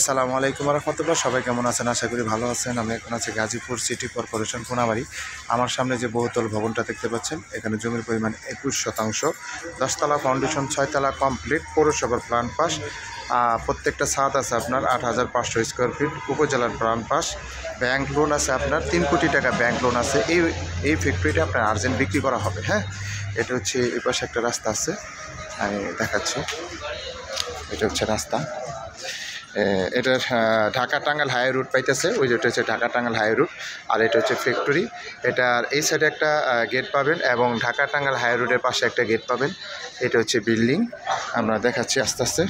আসসালামু আলাইকুম রহমতুল্লাহ। সবাই কেমন আছেন? আশা করি ভালো আছেন। আমি এখন আছি গাজীপুর সিটি কর্পোরেশন কোনাবাড়ি। আমার সামনে যে বহুতল ভবনটা দেখতে পাচ্ছেন, এখানে জমির পরিমাণ 21%, 10তলা ফাউন্ডেশন, 6তলা কমপ্লিট, পৌরসভার প্ল্যান পাস। প্রত্যেকটা ছাদ আছে আপনার 8,500 স্কোয়ার ফিট, উপজেলার প্ল্যান পাস। ব্যাংক লোন আছে আপনার 3 কোটি টাকা ব্যাংক লোন আছে। এই ফ্যাক্টরিটা আপনার আর্জেন্ট বিক্রি করা হবে। হ্যাঁ, এটা হচ্ছে এই পাশে একটা রাস্তা আছে, আমি দেখাচ্ছি। এটা হচ্ছে রাস্তা। এটার ঢাকা টাঙ্গাইল হাই রুট পাইতেছে, ওই যেটা হচ্ছে ঢাকা টাঙ্গাইল হাই রুট। আর এটা হচ্ছে ফ্যাক্টরি। এটার এই সাইডে একটা গেট পাবেন এবং ঢাকা টাঙ্গাইল হাই রোডের পাশে একটা গেট পাবেন। এটা হচ্ছে বিল্ডিং, আমরা দেখাচ্ছি আস্তে আস্তে।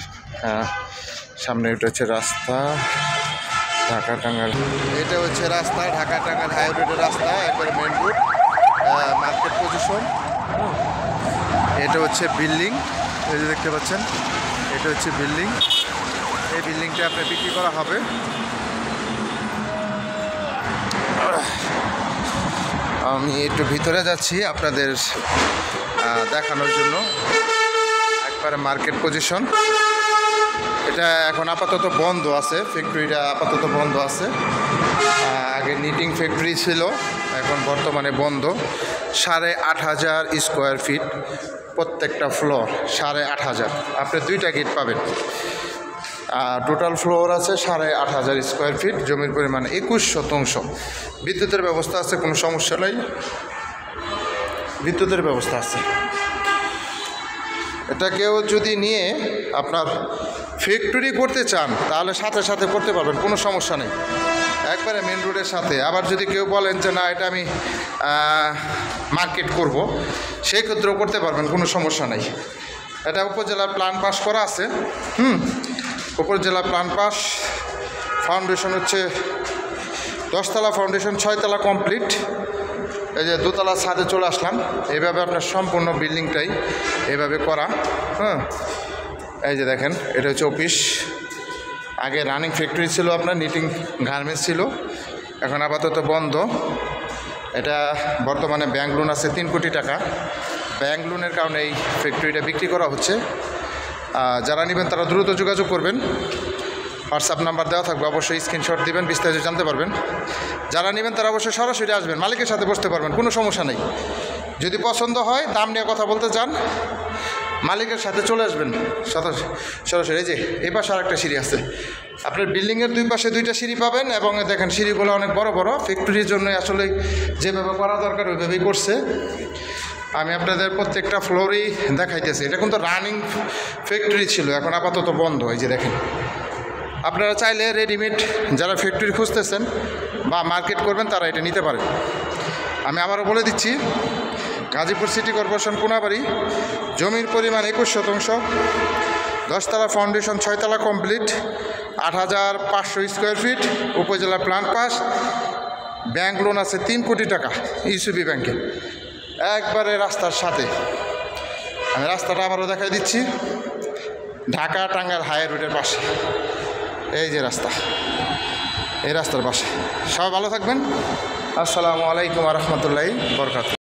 সামনে এটা হচ্ছে রাস্তা ঢাকা টাঙ্গাইল, এটা হচ্ছে রাস্তা ঢাকা টাঙ্গাইল হাই রোডের রাস্তা, একবারে মেন রোড, মার্কেট পজিশন। এটা হচ্ছে বিল্ডিং, এই যে দেখতে পাচ্ছেন, এটা হচ্ছে বিল্ডিং। এই বিল্ডিংটা আপনার বিক্রি করা হবে। আমি একটু ভিতরে যাচ্ছি আপনাদের দেখানোর জন্য। একবারে মার্কেট পজিশন। এটা এখন আপাতত বন্ধ আছে, ফ্যাক্টরিটা আপাতত বন্ধ আছে। আগে নিটিং ফ্যাক্টরি ছিল, এখন বর্তমানে বন্ধ। 8,500 স্কোয়ার ফিট, প্রত্যেকটা ফ্লোর 8,500। আপনি 2টা গেট পাবেন। টোটাল ফ্লোর আছে 8,500 স্কোয়ার ফিট, জমির পরিমাণ 21%। বিদ্যুতের ব্যবস্থা আছে, কোনো সমস্যা নাই, বিদ্যুতের ব্যবস্থা আছে। এটাকেও যদি নিয়ে আপনার ফ্যাক্টরি করতে চান তাহলে সাথে সাথে করতে পারবেন, কোনো সমস্যা নেই, একবারে মেন রোডের সাথে। আবার যদি কেউ বলেন যে না, এটা আমি মার্কেট করব, সেই ক্ষেত্রেও করতে পারবেন, কোনো সমস্যা নেই। এটা উপজেলার প্ল্যান পাস করা আছে। উপজেলা প্ল্যান পাস। ফাউন্ডেশন হচ্ছে 10তলা ফাউন্ডেশন, 6তলা কমপ্লিট। এই যে 2তলা ছাদে চলে আসলাম। এইভাবে আপনার সম্পূর্ণ বিল্ডিংটাই এইভাবে করা। এই যে দেখেন, এটা হচ্ছে অফিস। আগে রানিং ফ্যাক্টরি ছিল, আপনার নিটিং গার্মেন্টস ছিল, এখন আপাতত বন্ধ। এটা বর্তমানে ব্যাংক লোন আছে 3 কোটি টাকা। ব্যাংক লোনের কারণে এই ফ্যাক্টরিটা বিক্রি করা হচ্ছে। যারা নেবেন তারা দ্রুত যোগাযোগ করবেন। হোয়াটসঅ্যাপ নাম্বার দেওয়া থাকবে, অবশ্যই স্ক্রিনশট দিবেন, বিস্তারিত জানতে পারবেন। যারা নেবেন তারা অবশ্যই সরাসরি আসবেন, মালিকের সাথে বসতে পারবেন, কোনো সমস্যা নেই। যদি পছন্দ হয়, দাম নিয়ে কথা বলতে চান, মালিকের সাথে চলে আসবেন সরাসরি। এই যে এই পাশে আরেকটা সিঁড়ি আছে, আপনার বিল্ডিংয়ের 2 পাশে 2টা সিঁড়ি পাবেন। এবং দেখেন সিঁড়িগুলো অনেক বড় বড়, ফ্যাক্টরির জন্য আসলে যেভাবে করা দরকার ওইভাবেই করছে। আমি আপনাদের প্রত্যেকটা ফ্লোরেই দেখাইতেছি। এটা কিন্তু রানিং ফ্যাক্টরি ছিল, এখন আপাতত বন্ধ। এই যে দেখেন, আপনারা চাইলে রেডিমেড যারা ফ্যাক্টরি খুঁজতেছেন বা মার্কেট করবেন তারা এটা নিতে পারেন। আমি আবারও বলে দিচ্ছি, গাজীপুর সিটি কর্পোরেশন কোনাবাড়ি, জমির পরিমাণ 21%, 10তলা ফাউন্ডেশন, 6তলা কমপ্লিট, 8,500 স্কোয়ার ফিট, উপজেলা প্ল্যান পাস। ব্যাংক লোন আছে 3 কোটি টাকা ইউসিবি ব্যাংকে, একবারে রাস্তার সাথে। আমি রাস্তাটা আবারও দেখাই দিচ্ছি, ঢাকা টাঙ্গাইল হাই রোডের পাশে। এই যে রাস্তা, এই রাস্তার পাশে। সবাই ভালো থাকবেন। আসসালামু আলাইকুম রহমতুল্লাহি বরকাতুহু।